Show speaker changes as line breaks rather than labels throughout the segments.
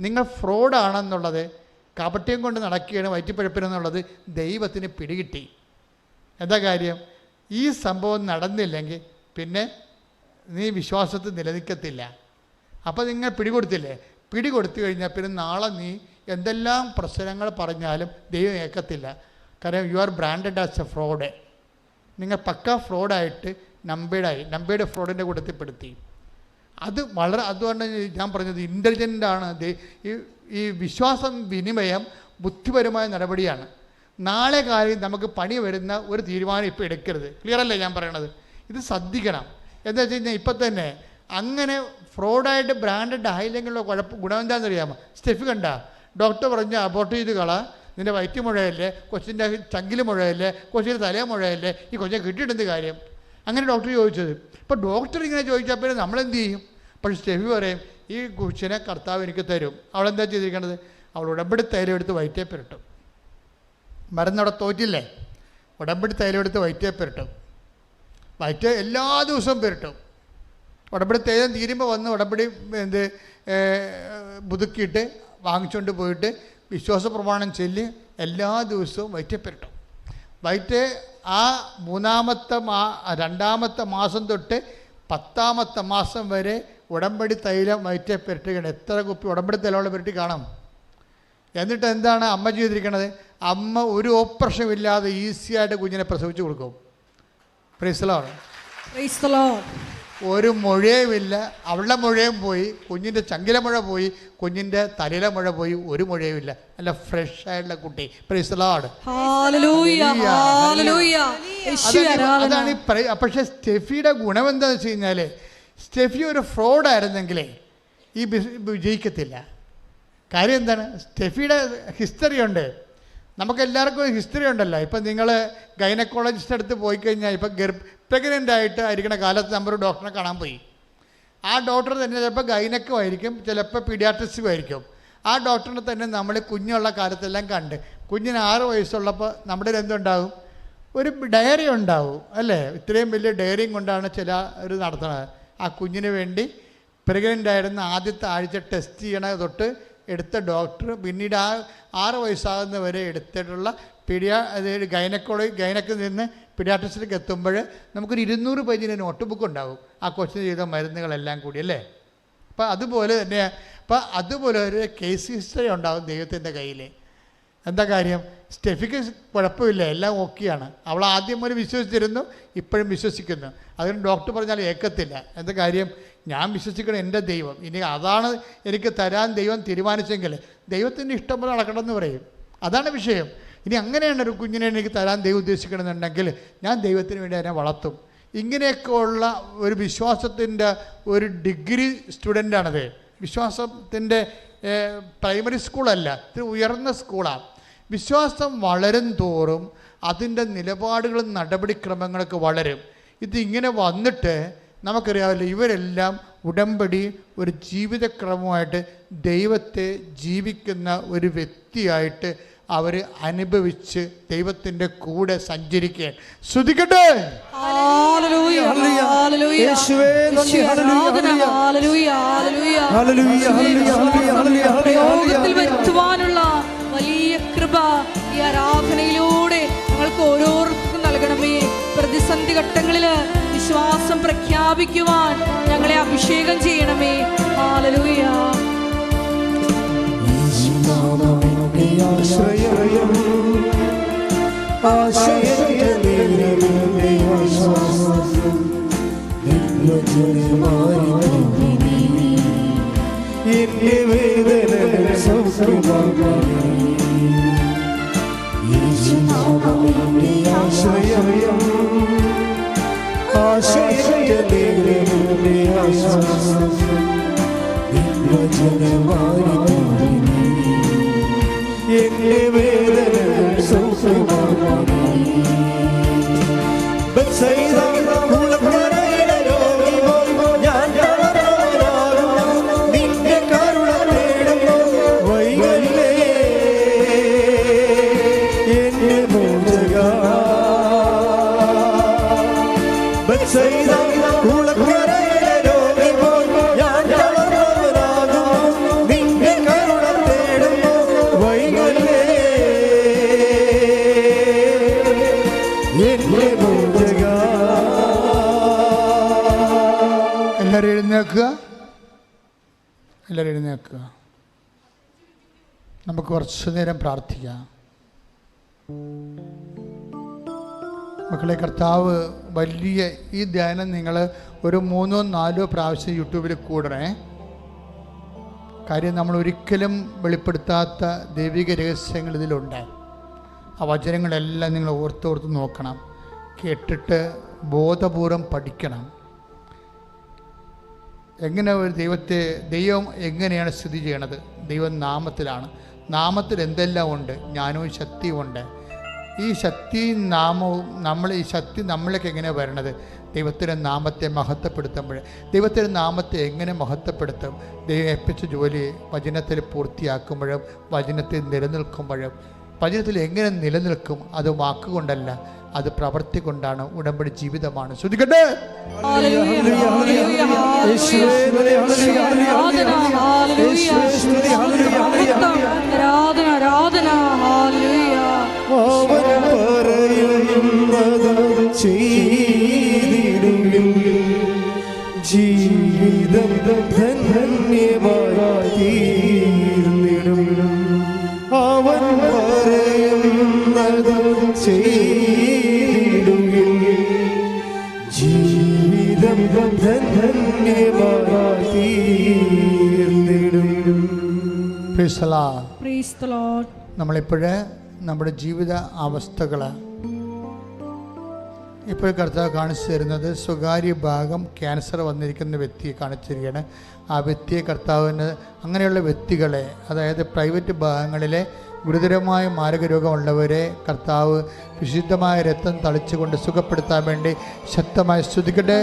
നിങ്ങൾ ഫ്രോഡാണെന്നുള്ളത്, കപട്യം കൊണ്ട് നടക്കുകയാണ് വയറ്റിപ്പഴപ്പിനെന്നുള്ളത് ദൈവത്തിന് പിടികിട്ടി. എന്താ കാര്യം? ഈ സംഭവം നടന്നില്ലെങ്കിൽ പിന്നെ നീ വിശ്വാസത്തിൽ നിലനിൽക്കത്തില്ല. അപ്പോൾ നിങ്ങൾ പിടികൊടുത്തില്ലേ? പിടികൊടുത്തു കഴിഞ്ഞാൽ പിന്നെ നാളെ നീ എന്തെല്ലാം പ്രശ്നങ്ങൾ പറഞ്ഞാലും ദൈവം ഏൽക്കത്തില്ല. കാരണം you are branded as A fraud. നിങ്ങൾ പക്ക ഫ്രോഡായിട്ട് നമ്പേഡ് ഫ്രോഡിൻ്റെ കൂട്ടത്തിൽപ്പെടുത്തി. അതുകൊണ്ട് ഞാൻ പറഞ്ഞത് ഇൻ്റലിജൻ്റാണ്. ഈ വിശ്വാസം വിനിമയം ബുദ്ധിപരമായ നടപടിയാണ്. നാളെ കാലം നമുക്ക് പണി വരുന്ന ഒരു തീരുമാനം ഇപ്പോൾ എടുക്കരുത്. ക്ലിയറല്ലേ ഞാൻ പറയണത്? ഇത് ശ്രദ്ധിക്കണം. എന്താ വെച്ച് കഴിഞ്ഞാൽ ഇപ്പം തന്നെ അങ്ങനെ ഫ്രോഡായിട്ട് ബ്രാൻഡഡ് ആയില്ലെങ്കിലുള്ള ഗുണം എന്താണെന്നറിയാമോ? സ്റ്റെഫ് കണ്ട ഡോക്ടർ പറഞ്ഞ് അബോർട്ട് ചെയ്ത് കള, നിൻ്റെ വയറ്റ് മുഴയല്ലേ, കൊച്ചിൻ്റെ ചങ്കിൽ മുഴയല്ലേ, കൊച്ചിൻ്റെ തലേ മുഴയല്ലേ, ഈ കൊച്ചിനെ കിട്ടിയിട്ടെന്ത് കാര്യം? അങ്ങനെ ഡോക്ടർ ചോദിച്ചത്. ഇപ്പോൾ ഡോക്ടർ ഇങ്ങനെ ചോദിച്ചാൽ പിന്നെ നമ്മളെന്ത് ചെയ്യും? പക്ഷേ സ്റ്റെഫി പറയും ഈ കൊച്ചിനെ കർത്താവ് എനിക്ക് തരും. അവളെന്താ ചെയ്തിരിക്കണത്? അവൾ ഉടമ്പടി തൈലം എടുത്ത് വയറ്റേ പുരട്ടും. മരുന്നവിടെ തോറ്റില്ലേ? ഉടമ്പടി തൈലം എടുത്ത് വയറ്റേ പുരട്ടും. വയറ്റ് എല്ലാ ദിവസവും പുരട്ടും. ഉടമ്പടി തൈലം തീരുമ്പോൾ വന്ന് ഉടമ്പടി പുതുക്കിയിട്ട് വാങ്ങിച്ചുകൊണ്ട് പോയിട്ട് വിശ്വാസ പ്രമാണം ചൊല്ലി എല്ലാ ദിവസവും വയറ്റേ പുരട്ടും. വയറ്റ് ആ 2ാമത്തെ മാസം തൊട്ട് 10ാമത്തെ മാസം വരെ ഉടമ്പടി തൈലം വയറ്റേ പുരട്ടുകയാണ്. എത്ര കുപ്പി ഉടമ്പടി തൈലമുള്ള പുരട്ടി കാണാം. എന്നിട്ട് എന്താണ് അമ്മ ചെയ്തിരിക്കണത്? അമ്മ ഒരു ഓപ്പറേഷൻ ഇല്ലാതെ ഈസിയായിട്ട് കുഞ്ഞിനെ പ്രസവിച്ച് കൊടുക്കും. Praise the Lord. Praise the Lord. ഒരു മുഴയുമില്ല. അവളുടെ മുഴയും പോയി, കുഞ്ഞിൻ്റെ ചങ്കിലെ മുഴ പോയി, കുഞ്ഞിൻ്റെ തലയിലെ മുഴ പോയി, ഒരു മുഴയുമില്ല. നല്ല ഫ്രഷ് ആയിട്ടുള്ള കുട്ടി. Praise the Lord. അതാണ് പക്ഷേ സ്റ്റെഫിയുടെ ഗുണം എന്താണെന്ന് വെച്ച് കഴിഞ്ഞാൽ, സ്റ്റെഫി ഒരു ഫ്രോഡായിരുന്നെങ്കിലേ ഈ വിജയിക്കത്തില്ല. കാര്യം എന്താണ്? സ്റ്റെഫിയുടെ ഹിസ്റ്ററി ഉണ്ട്. നമുക്കെല്ലാവർക്കും ഹിസ്റ്ററി ഉണ്ടല്ലോ. ഇപ്പം നിങ്ങൾ ഗൈനക്കോളജിസ്റ്റ് അടുത്ത് പോയി കഴിഞ്ഞാൽ, ഇപ്പം പ്രഗ്നൻ്റ് ആയിട്ട് ആയിരിക്കുന്ന കാലത്ത് നമ്മളൊരു ഡോക്ടറെ കാണാൻ പോയി. ആ ഡോക്ടർ തന്നെ ചിലപ്പോൾ ഗൈനക്കും ആയിരിക്കും, ചിലപ്പോൾ പീഡിയാട്രിസ്റ്റും ആയിരിക്കും. ആ ഡോക്ടറിനെ തന്നെ നമ്മൾ കുഞ്ഞുള്ള കാലത്തെല്ലാം കണ്ട്, കുഞ്ഞിന് 6 വയസ്സുള്ളപ്പോൾ നമ്മുടെ എന്തുണ്ടാവും? ഒരു ഡയറി ഉണ്ടാവും അല്ലേ? ഇത്രയും വലിയ ഡയറിയും കൊണ്ടാണ് ചിലർ നടത്തുന്നത്. ആ കുഞ്ഞിന് വേണ്ടി പ്രഗ്നൻ്റ് ആയിരുന്ന ആദ്യത്തെ ആഴ്ച ടെസ്റ്റ് ചെയ്യണ തൊട്ട് എടുത്ത ഡോക്ടർ പിന്നീട് ആ 6 വയസ്സാകുന്നവരെ എടുത്തിട്ടുള്ള ഗൈനക്കിൽ നിന്ന് പീഡിയാട്രിസ്റ്റിലേക്ക് എത്തുമ്പോൾ നമുക്കൊരു 200 പേജിൻ്റെ നോട്ട് ബുക്ക് ഉണ്ടാകും ആ കൊച്ചിന് ചെയ്ത മരുന്നുകളെല്ലാം കൂടി അല്ലേ? അപ്പം അതുപോലെ തന്നെ അതുപോലെ ഒരു കേസ് ഹിസ്റ്ററി ഉണ്ടാകും ദൈവത്തിൻ്റെ കയ്യിൽ. എന്താ കാര്യം? സ്റ്റെഫിക്ക് കുഴപ്പമില്ല, എല്ലാം ഓക്കെയാണ്. അവൾ ആദ്യം മുതൽ വിശ്വസിച്ചിരുന്നു, ഇപ്പോഴും വിശ്വസിക്കുന്നു. അതിന് ഡോക്ടർ പറഞ്ഞാൽ ഏക്കത്തില്ല. എന്താ കാര്യം? ഞാൻ വിശ്വസിക്കണം എൻ്റെ ദൈവം, ഇനി അതാണ് എനിക്ക് തരാൻ ദൈവം തീരുമാനിച്ചെങ്കിൽ ദൈവത്തിൻ്റെ ഇഷ്ടം പോലെ നടക്കണമെന്ന് പറയും. അതാണ് വിഷയം. ഇനി അങ്ങനെയാണ് ഒരു കുഞ്ഞിനെ എനിക്ക് തരാൻ ദൈവം ഉദ്ദേശിക്കണമെന്നുണ്ടെങ്കിൽ ഞാൻ ദൈവത്തിന് വേണ്ടി അതിനെ വളർത്തും. ഇങ്ങനെയൊക്കെ ഉള്ള ഒരു വിശ്വാസത്തിൻ്റെ ഒരു ഡിഗ്രി സ്റ്റുഡൻ്റാണത്. വിശ്വാസത്തിൻ്റെ പ്രൈമറി സ്കൂളല്ല, ഇത് ഉയർന്ന സ്കൂളാണ്. വിശ്വാസം വളരും തോറും അതിൻ്റെ നിലപാടുകളും നടപടിക്രമങ്ങളൊക്കെ വളരും. ഇതിങ്ങനെ വന്നിട്ട് നമുക്കറിയാമല്ലോ, ഇവരെല്ലാം ഉടമ്പടി ഒരു ജീവിതക്രമമായിട്ട് ദൈവത്തെ ജീവിക്കുന്ന ഒരു വ്യക്തിയായിട്ട് അവർ അനുഭവിച്ച് ദൈവത്തിൻ്റെ കൂടെ സഞ്ചരിക്കുകയാണ്. ശ്രുതിക്കട്ടെ.
വലിയ കൃപ ഈ ആരാധനയിലൂടെ ഞങ്ങൾക്ക് ഓരോരുത്തർക്കും നൽകണമേ. പ്രതിസന്ധി ഘട്ടങ്ങളിൽ വിശ്വാസം പ്രഖ്യാപിക്കുവാൻ ഞങ്ങളെ അഭിഷേകം ചെയ്യണമേ. ഹല്ലേലൂയ.
ും
എഴുന്നേൽക്കുക, എല്ലാവരും എഴുന്നേൽക്കുക. നമുക്ക് കുറച്ചു നേരം പ്രാർത്ഥിക്കാം. മക്കളെ, കർത്താവ് വലിയ ഈ ധ്യാനം നിങ്ങൾ ഒരു 3-4 പ്രാവശ്യം യൂട്യൂബിൽ കൂടണേ. കാര്യം നമ്മൾ ഒരിക്കലും വെളിപ്പെടുത്താത്ത ദൈവിക രഹസ്യങ്ങൾ ഇതിലുണ്ട്. ആ വചനങ്ങളെല്ലാം നിങ്ങൾ ഓർത്തോർത്ത് നോക്കണം, കേട്ടിട്ട് ബോധപൂർവം പഠിക്കണം. എങ്ങനെ ഒരു ദൈവം എങ്ങനെയാണ് സ്ഥിതി ചെയ്യണത്? ദൈവം നാമത്തിലാണ്. നാമത്തിൽ എന്തെല്ലാം ഉണ്ട്? ജ്ഞാനവും ശക്തിയും ഉണ്ട്. ഈ ശക്തിയും നാമവും ഈ ശക്തി നമ്മളിലേക്ക് എങ്ങനെയാണ് വരണത്? ദൈവത്തിൻ്റെ നാമത്തെ മഹത്വപ്പെടുത്തുമ്പോൾ. ദൈവത്തിൻ്റെ നാമത്തെ എങ്ങനെ മഹത്വപ്പെടുത്തും? ദൈവം ഏൽപ്പിച്ച ജോലി വചനത്തിൽ പൂർത്തിയാക്കുമ്പോഴും വചനത്തിൽ നിലനിൽക്കുമ്പോഴും. വചനത്തിൽ എങ്ങനെ നിലനിൽക്കും? അത് വാക്കുകൊണ്ടല്ല, അത് പ്രവൃത്തി കൊണ്ടാണ്. ഉടമ്പടി ജീവിതമാണ്. ശ്രദ്ധിക്കട്ടെ.
ജീവിതം ധന്യമായി അവൻ പറയുന്നത് ചെയ്തിടുകിൽ ജീവിതം ധന്യമായി തീർന്നിടും.
നമ്മളിപ്പോഴേ നമ്മുടെ ജീവിത അവസ്ഥകൾ ഇപ്പോൾ കർത്താവ് കാണിച്ചു തരുന്നത് സ്വകാര്യ ഭാഗം ക്യാൻസർ വന്നിരിക്കുന്ന വ്യക്തിയെ കാണിച്ചിരിക്കുകയാണ്. ആ വ്യക്തിയെ കർത്താവിന് അങ്ങനെയുള്ള വ്യക്തികളെ, അതായത് പ്രൈവറ്റ് ഭാഗങ്ങളിലെ ഗുരുതരമായ മാരകരോഗമുള്ളവരെ കർത്താവ് വിശുദ്ധമായ രക്തം തളിച്ചുകൊണ്ട് സുഖപ്പെടുത്താൻ വേണ്ടി ശക്തമായി സ്തുതിക്കട്ടെ.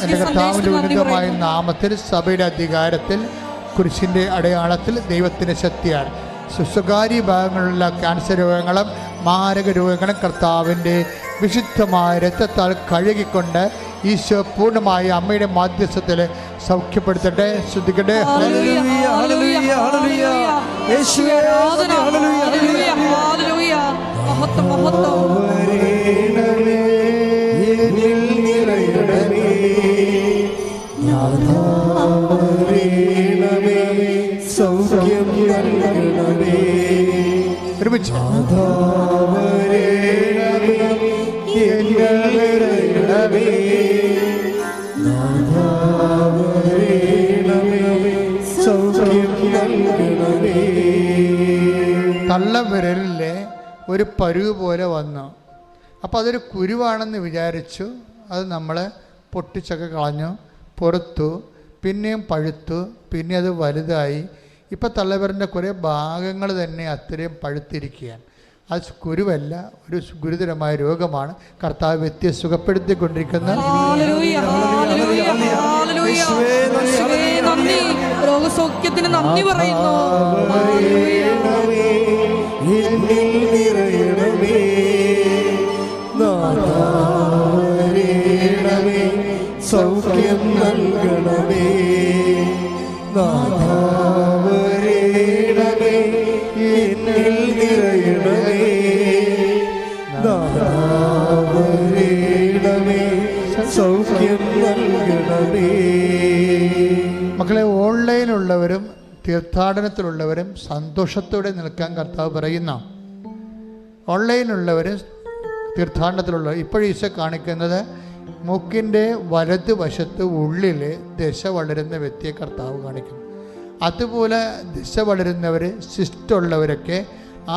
എൻ്റെ കർത്താവിൻ്റെ ഉന്നതമായ നാമത്തിൽ, സഭയുടെ അധികാരത്തിൽ, കുരിശിൻ്റെ അടയാളത്തിൽ, ദൈവത്തിൻ്റെ ശക്തിയാൽ സ്വകാര്യ ഭാഗങ്ങളിലുള്ള ക്യാൻസർ രോഗങ്ങളും മാരക രോഗങ്ങളും കർത്താവിൻ്റെ വിശുദ്ധമായ രക്തത്താൽ കഴുകിക്കൊണ്ട് ഈശോ പൂർണ്ണമായി അമ്മയുടെ മാധ്യസ്ഥത്തിൽ സൗഖ്യപ്പെടുത്തട്ടെ. ശ്രദ്ധിക്കട്ടെ.
സൗഖ്യം നൽകണമേ,
ഒരുമിച്ച് തള്ളവിരലിലെ ഒരു പരുവ് പോലെ വന്നു. അപ്പോൾ അതൊരു കുരുവാണെന്ന് വിചാരിച്ചു. അത് നമ്മൾ പൊട്ടിച്ചൊക്കെ കളഞ്ഞു, പുറത്തു, പിന്നെയും പഴുത്തു, പിന്നെ അത് വലുതായി. ഇപ്പം തള്ളവിരലിൻ്റെ കുറേ ഭാഗങ്ങൾ തന്നെ അത്രയും പഴുത്തിരിക്കുകയാണ്. അത് കുരുവല്ല, ഒരു ഗുരുതരമായ രോഗമാണ്. കർത്താവ് വ്യക്തിയെ സുഖപ്പെടുത്തിക്കൊണ്ടിരിക്കുന്ന
രോഗസൗഖ്യത്തിന് നന്ദി പറയുന്നു.
സൗഖ്യം നൽകണമേ, നാഥാവരേണമേ, എന്നിൽ നിറയണമേ, നാഥാവരേണമേ, സൗഖ്യം നൽകണമേ.
മക്കളെ, ഓൺലൈനിലുള്ളവരും തീർത്ഥാടനത്തിലുള്ളവരും സന്തോഷത്തോടെ നിൽക്കാൻ കർത്താവ് പറയുന്ന ഓൺലൈനിലുള്ളവരും തീർത്ഥാടനത്തിലുള്ളവർ ഇപ്പോഴും ഈശോ കാണിക്കുന്നത് മൂക്കിൻ്റെ വലതുവശത്ത് ഉള്ളിൽ ദശ വളരുന്ന വ്യക്തിയെ കർത്താവ് കാണിക്കുന്നു. അതുപോലെ ദശ വളരുന്നവർ, സിസ്റ്റുള്ളവരൊക്കെ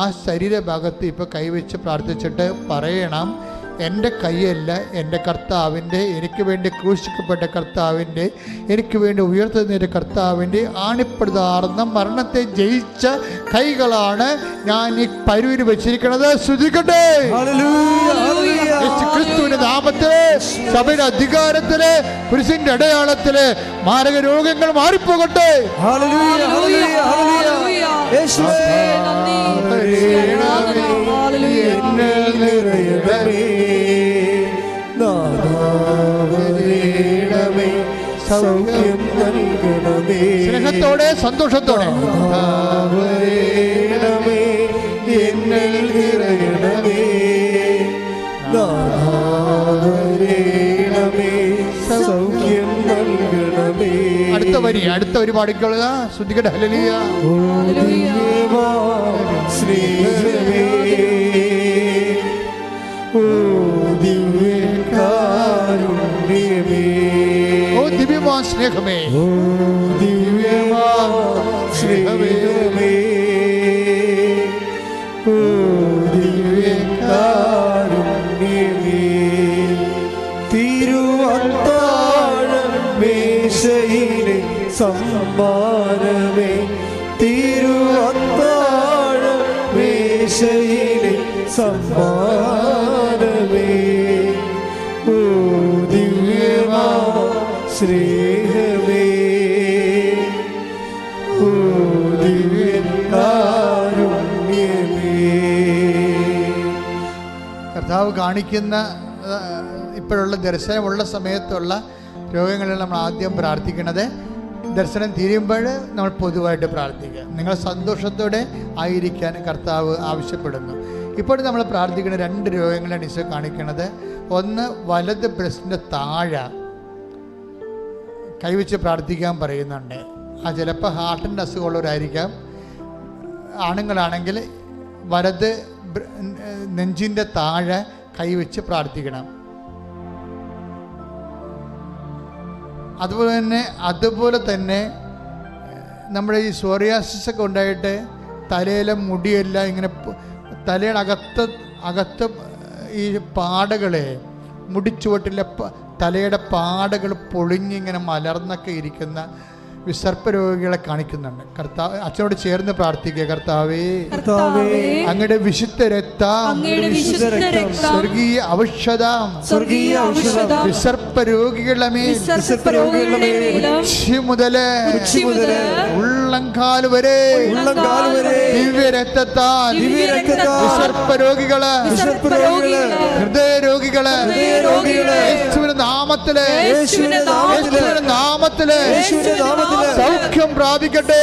ആ ശരീരഭാഗത്ത് ഇപ്പോൾ കൈവച്ച് പ്രാർത്ഥിച്ചിട്ട് പറയണം, എൻ്റെ കൈയല്ല, എൻ്റെ കർത്താവിൻ്റെ, എനിക്ക് വേണ്ടി ക്രൂശിക്കപ്പെട്ട കർത്താവിൻ്റെ, എനിക്ക് വേണ്ടി ഉയർത്തുന്നതിൻ്റെ കർത്താവിൻ്റെ ആണിപ്പെടുതാർന്ന മരണത്തെ ജയിച്ച കൈകളാണ് ഞാൻ ഈ പരുവിന് വെച്ചിരിക്കുന്നത്. ശ്രദ്ധിക്കട്ടെ. ക്രിസ്തുവിന്റെ നാമത്തില്, സഭയുടെ അധികാരത്തില്, കുരിശിന്റെ അടയാളത്തില് മാരക രോഗങ്ങൾ മാറിപ്പോകട്ടെ. സ്നേഹത്തോടെ, സന്തോഷത്തോടെ
എന്നിൽ നിറയണമേ, നാഥാവരേണമേ,
അടുത്ത വരി പാടിക്കൊള്ളുക. ശ്രുതികട്ടെ. ഹല്ലേലൂയ.
ഓ ദിവ്യമാം സ്നേഹമേ, ഓ ദിവ്യകാരുണ്യമേ,
ഓ ദിവ്യമാം സ്നേഹമേ,
ഓ ദിവ്യമാം സ്നേഹമേ, ഓ ദിവ്യകാരുണ്യമേ, തിരുവത്താഴം മേശയിലെ സമ്മാനമേ, തിരുവത്താഴം മേശയിലെ സമ്മാനമേ, ഓ ദിവ്യമാം സ്നേഹമേ, ഓ ദിവ്യകാരുണ്യമേ.
കർത്താവ് കാണിക്കുന്ന ഇപ്പോഴുള്ള ദർശനമുള്ള സമയത്തുള്ള രോഗങ്ങളിൽ നമ്മൾ ആദ്യം പ്രാർത്ഥിക്കുന്നത്. ദർശനം തീരുമ്പോൾ നമ്മൾ പൊതുവായിട്ട് പ്രാർത്ഥിക്കുക. നിങ്ങൾ സന്തോഷത്തോടെ ആയിരിക്കാൻ കർത്താവ് ആവശ്യപ്പെടുന്നു. ഇപ്പോൾ നമ്മൾ പ്രാർത്ഥിക്കുന്ന 2 രോഗങ്ങളാണ് ഈശോ കാണിക്കുന്നത്. ഒന്ന്, വലത് ബ്രസ്റ്റിൻ്റെ താഴെ കൈവച്ച് പ്രാർത്ഥിക്കാൻ പറയുന്നുണ്ട്. ആ ചിലപ്പോൾ ഹാർട്ടിൻ്റെ അസുഖമുള്ളവരായിരിക്കാം. ആണുങ്ങളാണെങ്കിൽ വലത് നെഞ്ചിൻ്റെ താഴെ കൈവച്ച് പ്രാർത്ഥിക്കണം. അതുപോലെ തന്നെ നമ്മുടെ ഈ സോറിയാസിസ് ഒക്കെ ഉണ്ടായിട്ട് തലയിലെ മുടിയെല്ലാം ഇങ്ങനെ തലയുടെ അകത്ത് ഈ പാടകളെ മുടിച്ചുവട്ടിലെ തലയുടെ പാടകൾ പൊളിഞ്ഞിങ്ങനെ മലർന്നൊക്കെ ഇരിക്കുന്ന വിസർപ്പ രോഗികളെ കാണിക്കുന്നുണ്ട്. കർത്താവ് അച്ഛനോട് ചേർന്ന് പ്രാർത്ഥിക്കുക. കർത്താവേ, അങ്ങയുടെ വിശുദ്ധ രക്തം സ്വർഗീയ ഔഷധം വിസർപ്പ രോഗികളുടെ മേൽ ഉച്ചി മുതല് ഉള്ളംകാൽ വരെ ദിവ്യ രക്തത്താൽ വിസർപ്പ രോഗികള്, ഹൃദയ രോഗികള് യേശുവിന്റെ നാമത്തില് സൗഖ്യം പ്രാപിക്കട്ടെ.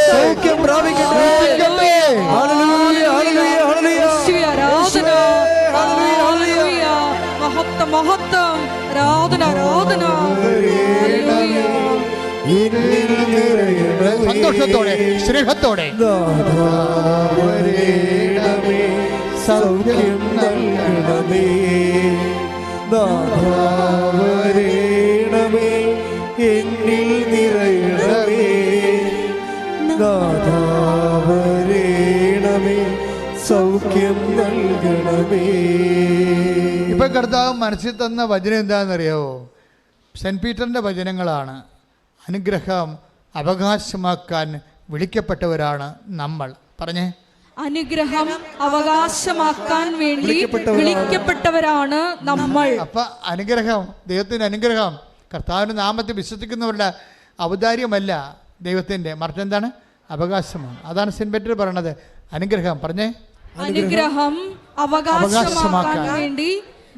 സന്തോഷത്തോടെ സ്നേഹത്തോടെ
സൗഖ്യം നൽകണമേ, നാഥാവരേണമേ, എന്നിൽ നിറയണമേ, നാഥാവരേണമേ, സൗഖ്യം നൽകണമേ.
ഇപ്പൊ കർത്താവ് മനസ്സിൽ തന്ന വചനം എന്താണെന്നറിയാവോ? സെന്റ് പീറ്ററിന്റെ വചനങ്ങളാണ്. അനുഗ്രഹം അവകാശമാക്കാൻ വിളിക്കപ്പെട്ടവരാണ് നമ്മൾ. പറഞ്ഞേ,
അനുഗ്രഹം അവകാശമാക്കാൻ വേണ്ടി വിളിക്കപ്പെട്ടവരാണ് നമ്മൾ.
അപ്പൊ അനുഗ്രഹം, ദൈവത്തിന്റെ അനുഗ്രഹം കർത്താവിന്റെ നാമത്തിൽ വിശ്വസിക്കുന്നവരുടെ ഔദാര്യമല്ല ദൈവത്തിന്റെ, മറിച്ചെന്താണ്? അവകാശമാണ്. അതാണ് സെന്റ് പീറ്റർ പറയണത്. അനുഗ്രഹം പറഞ്ഞേ,
അനുഗ്രഹം അവകാശമാക്കാൻ വേണ്ടി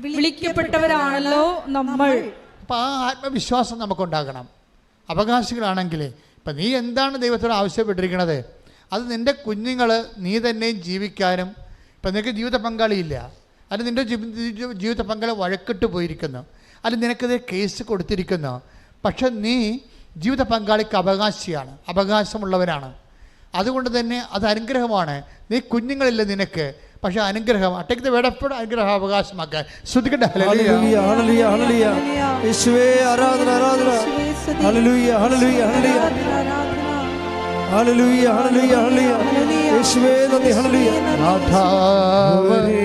വിളിക്കപ്പെട്ടവരാണല്ലോ നമ്മൾ.
അപ്പൊ ആ ആത്മവിശ്വാസം നമുക്കുണ്ടാകണം. അവകാശികളാണെങ്കിൽ ഇപ്പം നീ എന്താണ് ദൈവത്തോട് ആവശ്യപ്പെട്ടിരിക്കുന്നത്, അത് നിൻ്റെ കുഞ്ഞുങ്ങൾ നീ തന്നെയും ജീവിക്കാനും. ഇപ്പം നിനക്ക് ജീവിത പങ്കാളിയില്ല, അത് നിൻ്റെ ജീവിത പങ്കാളി വഴക്കിട്ട് പോയിരിക്കുന്നു, അത് നിനക്കത് കേസ് കൊടുത്തിരിക്കുന്നു. പക്ഷെ നീ ജീവിത പങ്കാളിക്ക് അവകാശിയാണ്, അവകാശമുള്ളവനാണ്. അതുകൊണ്ട് തന്നെ അത് അനുഗ്രഹമാണ്. നീ കുഞ്ഞുങ്ങളില്ല നിനക്ക്, പക്ഷെ അനുഗ്രഹം അട്ടേക്ക് വേടപ്പോഴും അനുഗ്രഹം അവകാശമാക്കാൻ ശ്രദ്ധിക്കട്ടെ.
Hallelujah, hallelujah, hallelujah. യേശുവേ ആരാധന, ആരാധന. Hallelujah, hallelujah, hallelujah. Hallelujah, hallelujah, hallelujah. യേശുവേ നന്ദി. ഹല്ലേലൂയ. നാഥാവരേണമേ,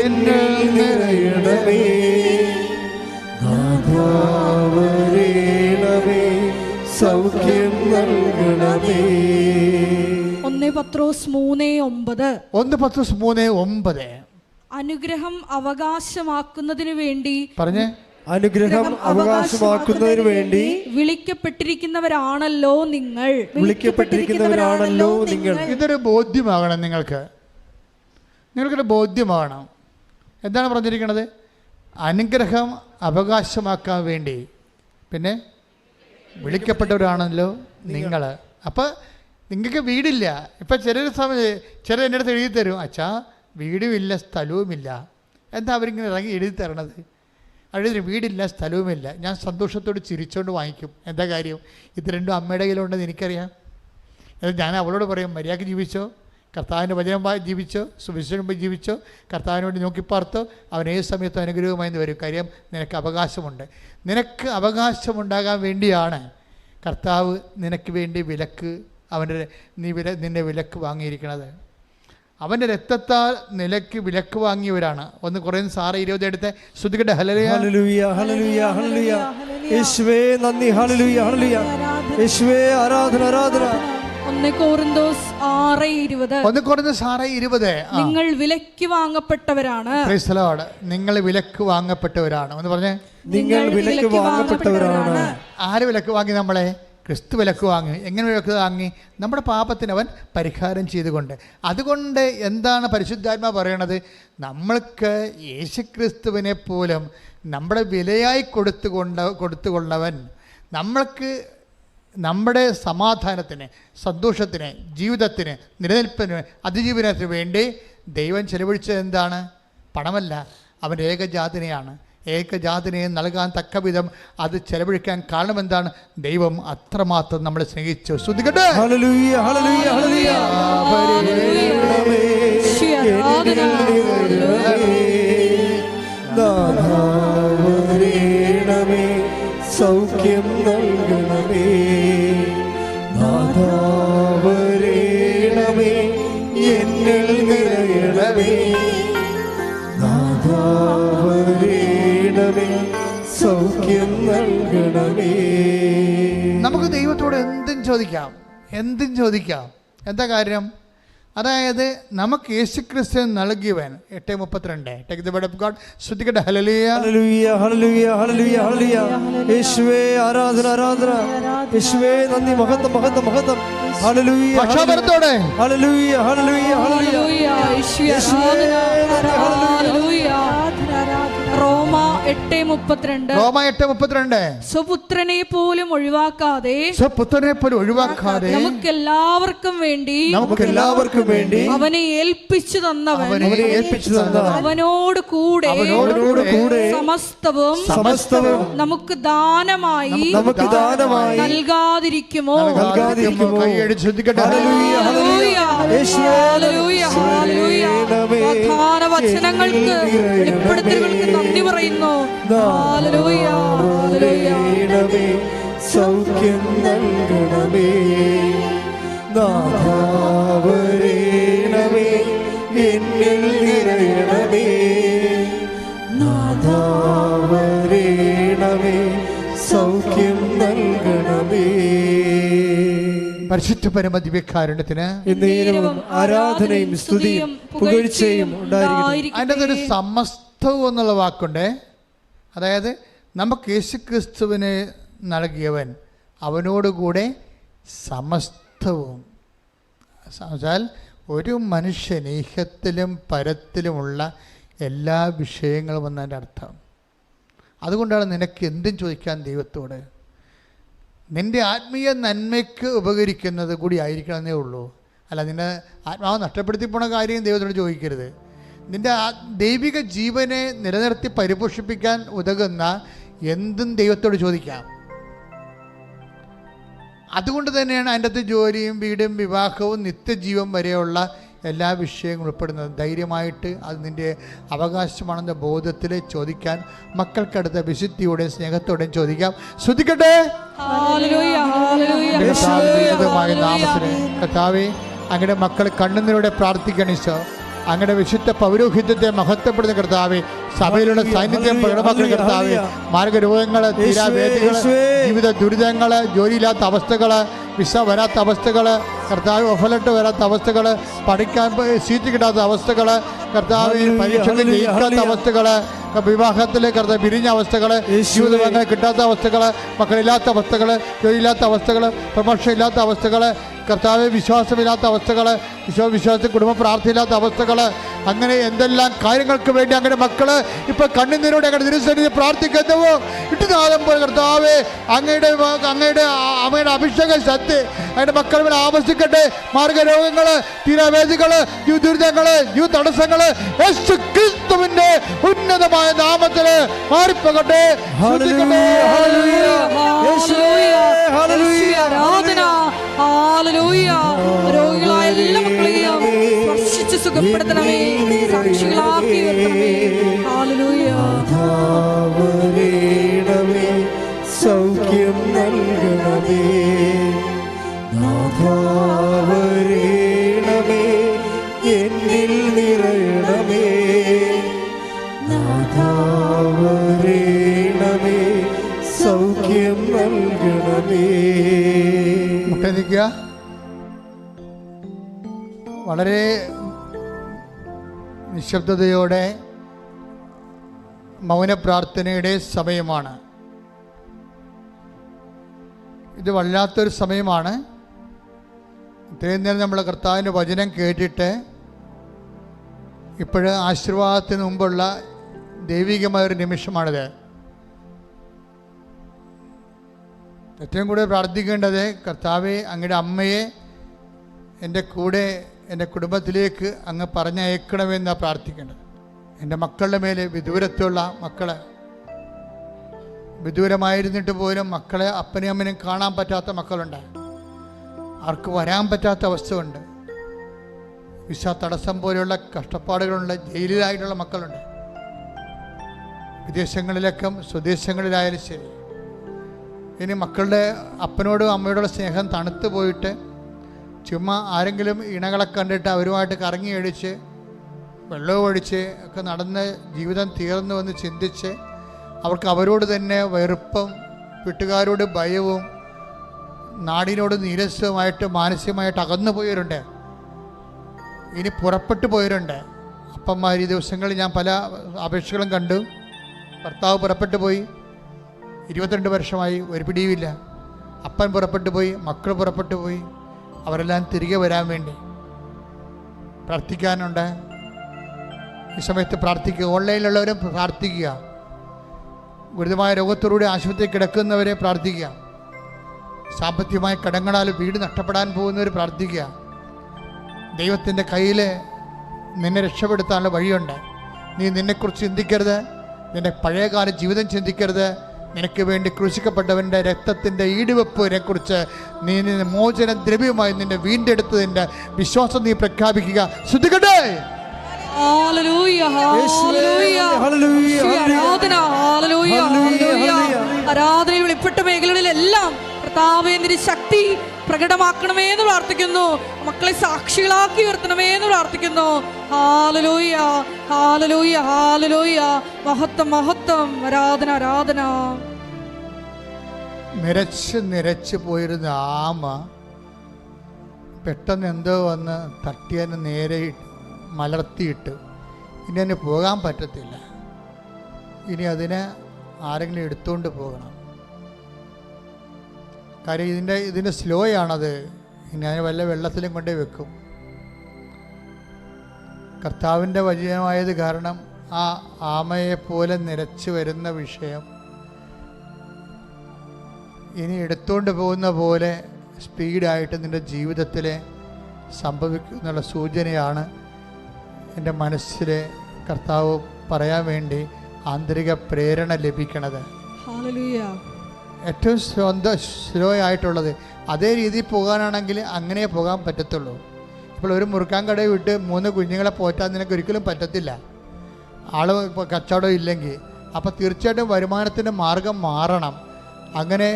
എന്നിൽ നിറയണമേ, നാഥാവരേണമേ, സൗഖ്യം നൽകണമേ.
1 പത്രോസ് 3:9.
1 പത്രോസ് 3:9.
അനുഗ്രഹം അവകാശമാക്കുന്നതിനു വേണ്ടി
പറഞ്ഞേ,
അനുഗ്രഹം അവകാശമാക്കുന്നതിന് വേണ്ടി
വിളിക്കപ്പെട്ടിരിക്കുന്നവരാണല്ലോ നിങ്ങൾ.
വിളിക്കപ്പെട്ടിരിക്കുന്നവരാണല്ലോ നിങ്ങൾ.
ഇതൊരു ബോധ്യമാകണം നിങ്ങൾക്കൊരു ബോധ്യമാകണം. എന്താണ് പറഞ്ഞിരിക്കുന്നത്? അനുഗ്രഹം അവകാശമാക്കാൻ വേണ്ടി പിന്നെ വിളിക്കപ്പെട്ടവരാണല്ലോ നിങ്ങൾ. അപ്പം നിങ്ങൾക്ക് വീടില്ല. ഇപ്പം ചില എൻ്റെ അടുത്ത് എഴുതി തരും, അച്ഛാ വീടുമില്ല സ്ഥലവുമില്ല. എന്താ അവരിങ്ങനെ ഇറങ്ങി എഴുതി തരണത്? അതായത് വീടില്ല, സ്ഥലവുമില്ല, ഞാൻ സന്തോഷത്തോട് ചിരിച്ചുകൊണ്ട് വാങ്ങിക്കും. എന്താ കാര്യം? ഇത് രണ്ടും അമ്മയുടെ കയ്യിലുണ്ടെന്ന് എനിക്കറിയാം. ഞാൻ അവളോട് പറയും, മര്യാദയ്ക്ക് ജീവിച്ചോ, കർത്താവിൻ്റെ വചനം ജീവിച്ചോ, സുവിശേഷം ജീവിച്ചോ, കർത്താവിന് വേണ്ടി നോക്കിപ്പാർത്തോ, അവൻ ഏത് സമയത്തും അനുഗ്രഹമായി വരും. കാര്യം നിനക്ക് അവകാശമുണ്ട്. നിനക്ക് അവകാശമുണ്ടാകാൻ വേണ്ടിയാണ് കർത്താവ് നിനക്ക് വേണ്ടി വിലക്ക് നിന്നെ വിലക്ക് വാങ്ങിയിരിക്കുന്നത്. അവൻ്റെ രക്തത്താൽ നിലയ്ക്ക് വിലക്ക് വാങ്ങിയവരാണ്. ഒന്ന് കുറേ സാറ് 20 എടുത്ത് ശ്രുതികട്ടെ. Hallelujah
hallelujah hallelujah. യേശുവേ നന്ദി. Hallelujah hallelujah. യേശുവേ ആരാധന ആരാധന.
1 കൊരിന്തോസ് 6:20. നിങ്ങൾ വിലക്ക് വാങ്ങപ്പെട്ടവരാണ്.
Praise the Lord. നിങ്ങൾ വിലക്ക് വാങ്ങപ്പെട്ടവരാണ്. ഒന്ന് പറഞ്ഞേ,
നിങ്ങൾ വിലക്ക് വാങ്ങപ്പെട്ടവരാണ്.
ആര് വിലക്ക് വാങ്ങി? നമ്മളെ ക്രിസ്തു വിലക്ക് വാങ്ങി. എങ്ങനെ വിലക്ക് വാങ്ങി? നമ്മുടെ പാപത്തിന് അവൻ പരിഹാരം ചെയ്തുകൊണ്ട്. അതുകൊണ്ട് എന്താണ് പരിശുദ്ധാത്മാ പറയണത്? നമ്മൾക്ക് യേശുക്രിസ്തുവിനെ പോലും നമ്മുടെ വിലയായി കൊടുത്തുകൊള്ളവൻ നമ്മൾക്ക് നമ്മുടെ സമാധാനത്തിന്, സന്തോഷത്തിന്, ജീവിതത്തിന്, നിലനിൽപ്പിന്, അതിജീവനത്തിന് വേണ്ടി ദൈവം ചെലവഴിച്ചത് എന്താണ്? പണമല്ല, അവൻ്റെ ഏകജാതനെയാണ്. ഏകജാതനെ നൽകാൻ തക്ക വിധം അത് ചെലവഴിക്കാൻ കാരണം എന്താണ്? ദൈവം അത്രമാത്രം നമ്മളെ സ്നേഹിച്ചു. ശ്രുതികട്ടെ.
Hallelujah hallelujah hallelujah. നാഥാവരേണമേ സൗഖ്യം നൽകണമേ. നാഥാവരേണമേ എന്നിൽ നിറയണമേ. നാഥാവരേണമേ സൗഖ്യം നൽകണമേ.
നമുക്ക് ദൈവത്തോട് എന്തും ചോദിക്കാം, എന്തും ചോദിക്കാം. എന്താ കാര്യം? അതായത് നമുക്ക് യേശുക്രിസ്തു നൽകിയവൻ. 8:32. Take the word of God. ശ്രുതികട്ടെ. Hallelujah
hallelujah hallelujah hallelujah hallelujah. യേശുവേ ആരാധന ആരാധന. യേശുവേ നന്ദി. മഹത്വം മഹത്വം മഹത്വം. ഹല്ലേലൂയ
പക്ഷാപരത്തോടെ.
Hallelujah hallelujah hallelujah.
റോമ 8:32. സ്വപുത്രനെ പോലും ഒഴിവാക്കാതെ നമുക്കെല്ലാവർക്കും വേണ്ടി അവനെ ഏൽപ്പിച്ചു തന്നവൻ അവനോട് കൂടെ സമസ്തവും നമുക്ക് ദാനമായി നൽകാതിരിക്കുമോ? പ്രധാന വചനങ്ങൾക്ക് വെളിപ്പെടുത്തലുകൾക്ക് നന്ദി പറയുന്നു.
സൗഖ്യം നൽകണമേ. നാഥാവരേണമേ എന്നിൽ നിറയണമേ. നാഥാവരേണമേ സൗഖ്യം നൽകണമേ.
പരിശുദ്ധ പരമ ദിവ്യകാരുണ്യത്തിന്
ആരാധനയും സ്തുതിയും പുകഴ്ചയും ഉണ്ടായിരിക്കട്ടെ.
അതിൻ്റെ ഒരു സമസ്തവും എന്നുള്ള വാക്കുണ്ട്. അതായത് നമുക്ക് യേശുക്രിസ്തുവിനെ നൽകിയവൻ അവനോടുകൂടെ സമസ്തവും. എന്നുവെച്ചാൽ ഒരു മനുഷ്യൻ ഈഹത്തിലും പരത്തിലുമുള്ള എല്ലാ വിഷയങ്ങളും എന്നതിൻ്റെ അർത്ഥം. അതുകൊണ്ടാണ് നിനക്ക് എന്തും ചോദിക്കാൻ ദൈവത്തോട്. നിൻ്റെ ആത്മീയ നന്മയ്ക്ക് ഉപകരിക്കുന്നത് കൂടി ആയിരിക്കണമെന്നേ ഉള്ളൂ. അല്ല, നിന്നെ ആത്മാവ് നഷ്ടപ്പെടുത്തി പോണ കാര്യം ദൈവത്തോട് ചോദിക്കരുത്. നിൻ്റെ ദൈവിക ജീവനെ നിലനിർത്തി പരിപോഷിപ്പിക്കാൻ ഉതകുന്ന എന്തും ദൈവത്തോട് ചോദിക്കാം. അതുകൊണ്ട് തന്നെയാണ് അതിൻ്റെ അകത്ത് ജോലിയും വീടും വിവാഹവും നിത്യജീവൻ വരെയുള്ള എല്ലാ വിഷയങ്ങളും ഉൾപ്പെടുന്നത്. ധൈര്യമായിട്ട് അത് നിൻ്റെ അവകാശമാണെന്ന ബോധത്തിൽ ചോദിക്കാൻ മക്കൾക്കടുത്ത വിശുദ്ധിയോടെയും സ്നേഹത്തോടെയും ചോദിക്കാം. ശ്രദ്ധിക്കട്ടെ. നാമത്തിന് കർത്താവേ, അങ്ങയുടെ മക്കൾ കണ്ണുനീരോടെ പ്രാർത്ഥിക്കണീശോ. അങ്ങയുടെ വിശുദ്ധ പൗരോഹിത്യത്തെ മഹത്വപ്പെടുന്ന കർത്താവേ, സഭയിലുള്ള സാന്നിധ്യം പ്രകടമാക്കുന്ന കർത്താവേ, മാർഗരോഗങ്ങൾ, തീരാവേദികൾ, ജീവിത ദുരിതങ്ങൾ, ജോലിയില്ലാത്ത അവസ്ഥകൾ, വിസ വരാത്ത അവസ്ഥകൾ, കർത്താവ് ഒഫലട്ട് വരാത്ത അവസ്ഥകൾ, പഠിക്കാൻ സീറ്റ് കിട്ടാത്ത അവസ്ഥകൾ, കർത്താവ് പരീക്ഷകൾ ജയിക്കാത്ത അവസ്ഥകൾ, വിവാഹത്തിൽ കർത്താവ് പിരിഞ്ഞ അവസ്ഥകൾ, ജീവിതങ്ങൾ കിട്ടാത്ത അവസ്ഥകൾ, മക്കളില്ലാത്ത അവസ്ഥകൾ, ജോലിയില്ലാത്ത അവസ്ഥകൾ, പ്രമോഷൻ ഇല്ലാത്ത അവസ്ഥകൾ, കർത്താവ് വിശ്വാസമില്ലാത്ത അവസ്ഥകൾ, വിശ്വാസ കുടുംബ പ്രാർത്ഥനയില്ലാത്ത അവസ്ഥകൾ, അങ്ങനെ എന്തെല്ലാം കാര്യങ്ങൾക്ക് വേണ്ടി അങ്ങനെ മക്കള് ഇപ്പൊ കണ്ണുനീരോടെ അങ്ങനെ തിരുസന്നിധിയിൽ പ്രാർത്ഥിക്കുന്നുവോ ഇട്ടുനാദം പോലെ കർത്താവേ, അങ്ങയുടെ അഭിഷേക ശക്തി അങ്ങയുടെ മക്കൾ മേൽ ആവശ്യിക്കട്ടെ. മാർഗരോഗങ്ങള്, തീരാവേദികള്, ദുരിതങ്ങള്, തടസ്സങ്ങള് ക്രിസ്തുവിന്റെ ഉന്നതമായ നാമത്തില് മാറിപ്പോകട്ടെ.
രോഗികളായ എല്ലാ മക്കളെയും സ്പർശിച്ച് സുഖപ്പെടുത്തണമേ, സാക്ഷികളാക്കി ഉയർത്തണമേ. ഹല്ലേലൂയ.
സൗഖ്യം നൽകണമേ, നാഥാവരേണമേ, എന്നിൽ നിറയണമേ, നാഥാവരേണമേ, സൗഖ്യം നൽകണമേ.
മുട്ടനിക്കുക. വളരെ നിശബ്ദതയോടെ മൗന പ്രാർത്ഥനയുടെ സമയമാണ് ഇത്. വല്ലാത്തൊരു സമയമാണ്. ഇത്രയും നേരം നമ്മൾ കർത്താവിൻ്റെ വചനം കേട്ടിട്ട് ഇപ്പോഴ് ആശീർവാദത്തിന് മുമ്പുള്ള ദൈവികമായൊരു നിമിഷമാണിത്. ഏറ്റവും കൂടുതൽ പ്രാർത്ഥിക്കേണ്ടത്, കർത്താവെ, അങ്ങയുടെ അമ്മയെ എൻ്റെ കൂടെ എൻ്റെ കുടുംബത്തിലേക്ക് അങ്ങ് പറഞ്ഞയക്കണമെന്നാണ് പ്രാർത്ഥിക്കേണ്ടത്. എൻ്റെ മക്കളുടെ മേലെ, വിദൂരത്തുള്ള മക്കളെ, വിദൂരമായിരുന്നിട്ട് പോലും മക്കളെ അപ്പനെയും അമ്മനെയും കാണാൻ പറ്റാത്ത മക്കളുണ്ട്. അവർക്ക് വരാൻ പറ്റാത്ത അവസ്ഥയുണ്ട്. വിസ തടസ്സം പോലെയുള്ള കഷ്ടപ്പാടുകളുണ്ട്. ജയിലിലായിട്ടുള്ള മക്കളുണ്ട്. വിദേശങ്ങളിലൊക്കെ സ്വദേശങ്ങളിലായാലും ശരി. ഇനി മക്കളുടെ അപ്പനോടും അമ്മയോടുള്ള സ്നേഹം തണുത്തു പോയിട്ട് ചുമ്മാ ആരെങ്കിലും ഇണകളെ കണ്ടിട്ട് അവരുമായിട്ട് കറങ്ങി അടിച്ച് വെള്ളവും ഒഴിച്ച് ഒക്കെ നടന്ന് ജീവിതം തീർന്നു എന്ന് ചിന്തിച്ച് അവർക്ക് അവരോട് തന്നെ വെറുപ്പും വീട്ടുകാരോട് ഭയവും നാടിനോട് നീരസവുമായിട്ട് മാനസികമായിട്ട് അകന്നു പോയവരുണ്ട്. ഇനി പുറപ്പെട്ടു പോയവരുണ്ട്. അപ്പന്മാർ ഈ ദിവസങ്ങളിൽ ഞാൻ പല അപേക്ഷകളും കണ്ടു. ഭർത്താവ് പുറപ്പെട്ടു പോയി, 22 വർഷമായി, ഒരു പിടിയുമില്ല. അപ്പൻ പുറപ്പെട്ടു പോയി, മക്കൾ പുറപ്പെട്ടു പോയി. അവരെല്ലാം തിരികെ വരാൻ വേണ്ടി പ്രാർത്ഥിക്കാനുണ്ട്. ഈ സമയത്ത് പ്രാർത്ഥിക്കുക. ഓൺലൈനിലുള്ളവരും പ്രാർത്ഥിക്കുക. ഗുരുതരമായ രോഗത്തോടുകൂടി ആശുപത്രിയിൽ കിടക്കുന്നവരെ പ്രാർത്ഥിക്കുക. സാമ്പത്തികമായ കടങ്ങളാൽ വീട് നഷ്ടപ്പെടാൻ പോകുന്നവർ പ്രാർത്ഥിക്കുക. ദൈവത്തിൻ്റെ കയ്യിൽ നിന്നെ രക്ഷപ്പെടുത്താനുള്ള വഴിയുണ്ട്. നീ നിന്നെക്കുറിച്ച് ചിന്തിക്കരുത്. നിന്റെ പഴയകാല ജീവിതം ചിന്തിക്കരുത്. നിനക്ക് വേണ്ടി ക്രൂശിക്കപ്പെട്ടവൻ്റെ രക്തത്തിൻ്റെ ഈടുവെപ്പിനെ കുറിച്ച് നീ മോചന ദ്രവ്യമായി നിന്നെ വീണ്ടെടുത്തതിൻ്റെ വിശ്വാസം നീ പ്രഖ്യാപിക്കുക. ശ്രദ്ധിക്കട്ടെ.
ആരാധനയിൽ വെളിപ്പെട്ട മേഖലകളിലെല്ലാം കർത്താവേ നിന്റെ ശക്തി പ്രകടമാക്കണമേ എന്ന് പ്രാർത്ഥിക്കുന്നു. മക്കളെ സാക്ഷികളാക്കി ഉയർത്തണമേ എന്ന് പ്രാർത്ഥിക്കുന്നു. Hallelujah, hallelujah, hallelujah. മഹത്വം, മഹത്വം. ആരാധന, ആരാധന.
നിരച്ച് പോയിരുന്ന ആമ പെട്ടെന്ന് എന്തോ വന്ന് തട്ടിയതിന് നേരെ മലർത്തിയിട്ട് ഇനി അതിന് പോകാൻ പറ്റത്തില്ല. ഇനി അതിനെ ആരെങ്കിലും എടുത്തുകൊണ്ട് പോകണം. കാര്യം ഇതിൻ്റെ സ്ലോയാണത്. ഇനി അതിന് വല്ല വെള്ളത്തിലും കൊണ്ടേ വെക്കും. കർത്താവിൻ്റെ വചനമായത് കാരണം ആ ആമയെപ്പോലെ നിരച്ച് വരുന്ന വിഷയം ഇനി എടുത്തുകൊണ്ട് പോകുന്ന പോലെ സ്പീഡായിട്ട് നിൻ്റെ ജീവിതത്തിൽ സംഭവിക്കുന്നുള്ള സൂചനയാണ് എൻ്റെ മനസ്സിൽ കർത്താവ് പറയാൻ വേണ്ടി ആന്തരിക പ്രേരണ ലഭിക്കണത്. ഏറ്റവും സ്ലോ ആയിട്ടുള്ളത്. അതേ രീതിയിൽ പോകാനാണെങ്കിൽ അങ്ങനെ പോകാൻ പറ്റത്തുള്ളൂ. ഇപ്പോൾ ഒരു മുറുക്കാൻ കടയിൽ വിട്ട് 3 കുഞ്ഞുങ്ങളെ പോറ്റാൻ നിനക്ക് ഒരിക്കലും പറ്റത്തില്ല, ആൾ കച്ചവടം ഇല്ലെങ്കിൽ. അപ്പോൾ തീർച്ചയായിട്ടും വരുമാനത്തിൻ്റെ മാർഗം മാറണം. അങ്ങനെ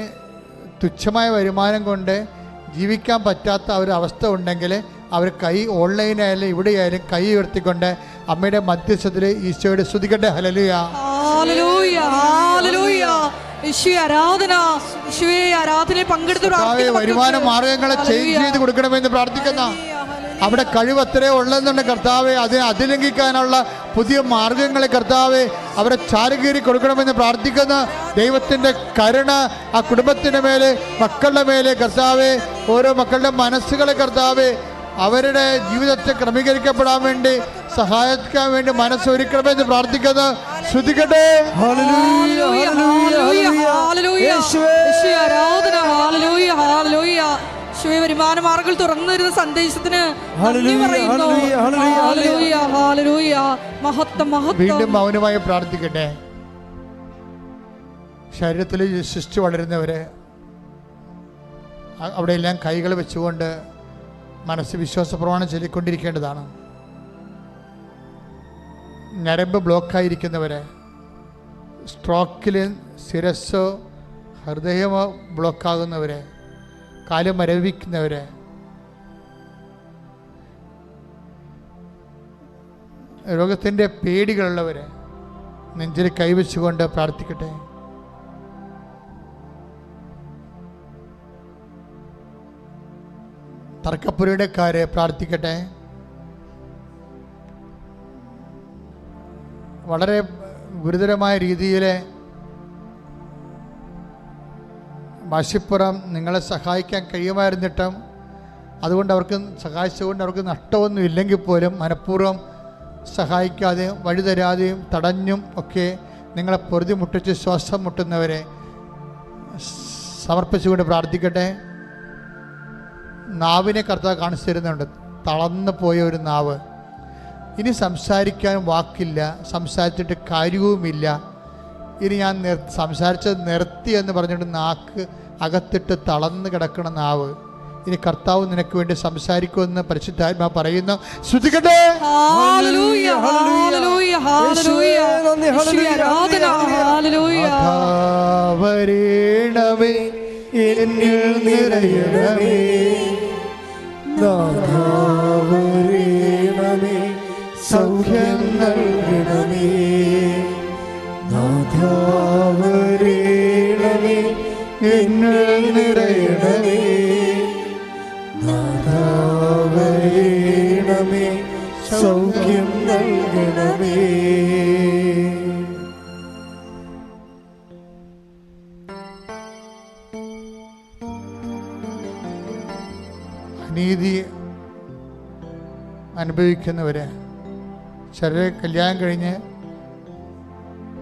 തുച്ഛമായ വരുമാനം കൊണ്ട് ജീവിക്കാൻ പറ്റാത്ത ഒരു അവസ്ഥ ഉണ്ടെങ്കിൽ അവർ കൈ ഓൺലൈനായാലും ഇവിടെയായാലും കൈ ഉയർത്തിക്കൊണ്ട് അമ്മയുടെ മധ്യസ്ഥത്തിൽ ഈശോയുടെ സ്തുതിക്കട്ടെ. Hallelujah,
hallelujah, hallelujah. യേശുവേ ആരാധന. യേശുവേ ആരാധനയിൽ പങ്കെടുത്ത്
വരുമാന മാർഗങ്ങളെ ചേഞ്ച് ചെയ്ത് കൊടുക്കണമെന്ന് പ്രാർത്ഥിക്കുന്ന അവിടെ കഴിവ് അത്രേ ഉള്ളതെന്നുണ്ട് കർത്താവെ. അതിനെ അതിലംഘിക്കാനുള്ള പുതിയ മാർഗങ്ങളെ കർത്താവെ അവരെ ചാരുകീറി കൊടുക്കണമെന്ന് പ്രാർത്ഥിക്കുന്ന ദൈവത്തിൻ്റെ കരുണ ആ കുടുംബത്തിൻ്റെ മേലെ, മക്കളുടെ മേലെ കർത്താവെ, ഓരോ മക്കളുടെ മനസ്സുകളെ കർത്താവെ അവരുടെ ജീവിതത്തെ ക്രമീകരിക്കപ്പെടാൻ വേണ്ടി സഹായിക്കാൻ വേണ്ടി മനസ്സൊരുക്കണമെന്ന് പ്രാർത്ഥിക്കുന്നത്. ശ്രദ്ധിക്കട്ടെ.
യേശുവേ വരുമാന മാർഗ്ഗങ്ങൾ തുറന്നു തരുന്ന സന്ദേശത്തിന് നന്ദി
ഹല്ലേലൂയ,
പറയുന്നു.
Hallelujah, hallelujah.
Hallelujah, hallelujah. മഹത്വം, മഹത്വം.
വീണ്ടും മൗനമായി പ്രാർത്ഥിക്കട്ടെ. ശരീരത്തിൽ ശിഷ്ടി വളരുന്നവരെ അവിടെയെല്ലാം കൈകൾ വെച്ചുകൊണ്ട് മനസ്സ് വിശ്വാസ പ്രമാണം ചൊല്ലിക്കൊണ്ടിരിക്കേണ്ടതാണ്. ഞരമ്പ് ബ്ലോക്കായിരിക്കുന്നവരെ, സ്ട്രോക്കിൽ ശിരസ്സോ ഹൃദയമോ ബ്ലോക്കാകുന്നവരെ, കാല് മരവിക്കുന്നവരെ, രോഗത്തിൻ്റെ പേടികളുള്ളവരെ നെഞ്ചിൽ കൈവച്ചുകൊണ്ട് പ്രാർത്ഥിക്കട്ടെ. തർക്കപ്പുരയിടക്കാരെ പ്രാർത്ഥിക്കട്ടെ. വളരെ ഗുരുതരമായ രീതിയിൽ വാശിപ്പുറം നിങ്ങളെ സഹായിക്കാൻ കഴിയുമായിരുന്നിട്ടും അതുകൊണ്ട് അവർക്ക് സഹായിച്ചുകൊണ്ട് അവർക്ക് നഷ്ടമൊന്നും ഇല്ലെങ്കിൽ പോലും മനഃപൂർവ്വം സഹായിക്കാതെയും വഴിതരാതെയും തടഞ്ഞും ഒക്കെ നിങ്ങളെ പൊറുതി മുട്ടിച്ച് ശ്വാസം മുട്ടുന്നവരെ സമർപ്പിച്ചുകൊണ്ട് പ്രാർത്ഥിക്കട്ടെ. നാവിനെ കർത്താവ് കാണിച്ചു തരുന്നുണ്ട്. തളർന്നു പോയ ഒരു നാവ്, ഇനി സംസാരിക്കാൻ വാക്കില്ല, സംസാരിച്ചിട്ട് കാര്യവുമില്ല, ഇനി ഞാൻ സംസാരിച്ചത് നിർത്തി എന്ന് പറഞ്ഞിട്ട് നാക്ക് അകത്തിട്ട് തളർന്ന് കിടക്കുന്ന നാവ്, ഇനി കർത്താവ് നിനക്ക് വേണ്ടി സംസാരിക്കുമെന്ന് പരിശുദ്ധാത്മാ പറയുന്നു. ശ്രുതിക്കട്ടെ.
Hallelujah, hallelujah, hallelujah. യേശുവേ ആരാധന. ഹല്ലേലൂയ.
വരേണമേ എന്നിൽ നിറയണമേ,
നാഥാവരേണമേ, സൗഖ്യം നൽകണമേ. നാഥാവരേണമേ, എന്നിൽ നിറയണമേ. നാഥാവരേണമേ, സൗഖ്യം നൽകണമേ.
നീതി അനുഭവിക്കുന്നവരെ, ചിലരെ കല്യാണം കഴിഞ്ഞ്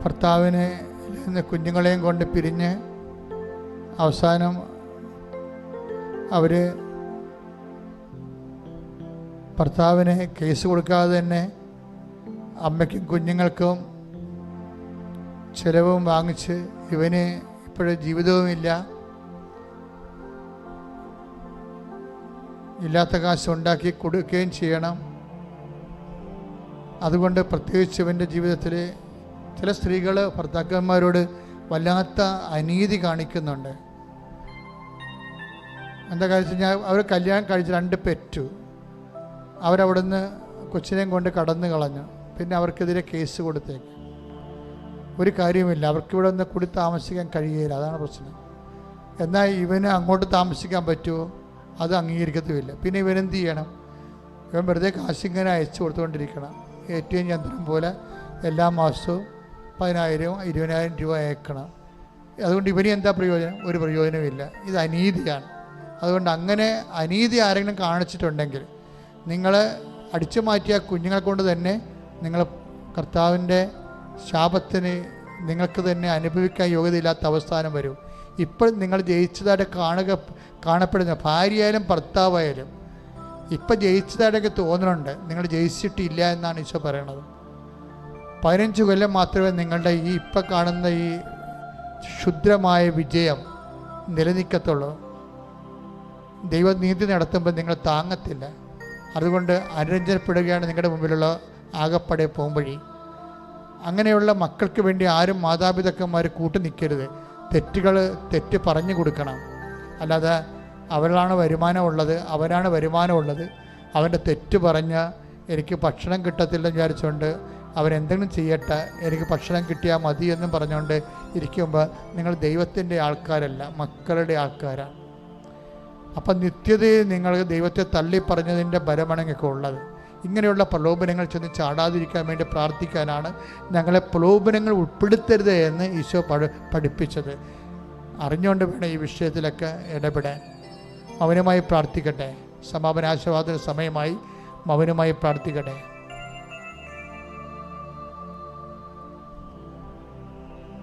ഭർത്താവിനെ കുഞ്ഞുങ്ങളെയും കൊണ്ട് പിരിഞ്ഞ് അവസാനം അവർ ഭർത്താവിന് കേസ് കൊടുക്കാതെ തന്നെ അമ്മയ്ക്കും കുഞ്ഞുങ്ങൾക്കും ചിലവും വാങ്ങിച്ച് ഇവന് ഇപ്പോഴും ജീവിതവുമില്ല, ഇല്ലാത്ത കാശ് ഉണ്ടാക്കി കൊടുക്കുകയും ചെയ്യണം. അതുകൊണ്ട് പ്രത്യേകിച്ച് ഇവൻ്റെ ജീവിതത്തിൽ ചില സ്ത്രീകൾ ഭർത്താക്കന്മാരോട് വല്ലാത്ത അനീതി കാണിക്കുന്നുണ്ട്. എന്താ കാര്യം വെച്ചാൽ അവർ കല്യാണം കഴിച്ച് 2 പെറ്റു, അവരവിടുന്ന് കൊച്ചിനെയും കൊണ്ട് കടന്നു കളഞ്ഞു. പിന്നെ അവർക്കെതിരെ കേസ് കൊടുത്തേക്ക്. ഒരു കാര്യമില്ല, അവർക്കിവിടെ ഒന്ന് കൂടി താമസിക്കാൻ കഴിയില്ല, അതാണ് പ്രശ്നം. എന്നാൽ ഇവന് അങ്ങോട്ട് താമസിക്കാൻ പറ്റുമോ? അത് അംഗീകരിക്കത്തുമില്ല. പിന്നെ ഇവനെന്ത് ചെയ്യണം? ഇവൻ വെറുതെ കാശിങ്ങനെ അയച്ചു കൊടുത്തുകൊണ്ടിരിക്കണം. ATM യന്ത്രം പോലെ എല്ലാ മാസവും 10,000 20,000 രൂപ അയക്കണം. അതുകൊണ്ട് ഇവന് എന്താ പ്രയോജനം? ഒരു പ്രയോജനമില്ല. ഇത് അനീതിയാണ്. അതുകൊണ്ട് അങ്ങനെ അനീതി ആരെങ്കിലും കാണിച്ചിട്ടുണ്ടെങ്കിൽ നിങ്ങൾ അടിച്ചു മാറ്റിയ കുഞ്ഞുങ്ങളെ കൊണ്ട് തന്നെ നിങ്ങൾ കർത്താവിൻ്റെ ശാപത്തിന് നിങ്ങൾക്ക് തന്നെ അനുഭവിക്കാൻ യോഗ്യതയില്ലാത്ത അവസ്ഥാനം വരും. ഇപ്പോൾ നിങ്ങൾ ജയിച്ചതായിട്ട് കാണപ്പെടുന്ന ഭാര്യയായാലും ഭർത്താവായാലും ഇപ്പം ജയിച്ചതായിട്ടൊക്കെ തോന്നുന്നുണ്ട്, നിങ്ങൾ ജയിച്ചിട്ടില്ല എന്നാണ് ഈശോ പറയണത്. 15 കൊല്ലം മാത്രമേ നിങ്ങളുടെ ഈ ഇപ്പം കാണുന്ന ഈ ക്ഷുദ്രമായ വിജയം നിലനിൽക്കത്തുള്ളൂ. ദൈവനീതി നടത്തുമ്പോൾ നിങ്ങൾ താങ്ങത്തില്ല. അതുകൊണ്ട് അനുരഞ്ജനപ്പെടുകയാണ് നിങ്ങളുടെ മുമ്പിലുള്ള ആകപ്പടെ പോംവഴി. അങ്ങനെയുള്ള മക്കൾക്ക് വേണ്ടി ആരും മാതാപിതാക്കന്മാർ കൂട്ടു നിൽക്കരുത്. തെറ്റ് പറഞ്ഞു കൊടുക്കണം. അല്ലാതെ അവരാണ് വരുമാനമുള്ളത്, അവനാണ് വരുമാനമുള്ളത്, അവൻ്റെ തെറ്റ് പറഞ്ഞ് എനിക്ക് ഭക്ഷണം കിട്ടത്തില്ലെന്ന് വിചാരിച്ചുകൊണ്ട് അവരെന്തെങ്കിലും ചെയ്യട്ടെ, എനിക്ക് ഭക്ഷണം കിട്ടിയാൽ മതി എന്നും പറഞ്ഞുകൊണ്ട് ഇരിക്കുമ്പോൾ നിങ്ങൾ ദൈവത്തിൻ്റെ ആൾക്കാരല്ല, മക്കളുടെ ആൾക്കാരാണ്. അപ്പം നിത്യതയിൽ നിങ്ങൾ ദൈവത്തെ തള്ളിപ്പറഞ്ഞതിൻ്റെ ബലമണങ്ങൊക്കെ ഉള്ളത്. ഇങ്ങനെയുള്ള പ്രലോഭനങ്ങൾ ചെന്ന് ചാടാതിരിക്കാൻ വേണ്ടി പ്രാർത്ഥിക്കാനാണ് ഞങ്ങളെ പ്രലോഭനങ്ങൾ ഉൾപ്പെടുത്തരുത് എന്ന് ഈശോ പഠിപ്പിച്ചത്. അറിഞ്ഞുകൊണ്ട് വേണം ഈ വിഷയത്തിലൊക്കെ ഇടപെടാൻ. മൗനമായി പ്രാർത്ഥിക്കട്ടെ. സമാപനാശീർവാദത്തിന് സമയമായി. മൗനമായി പ്രാർത്ഥിക്കട്ടെ.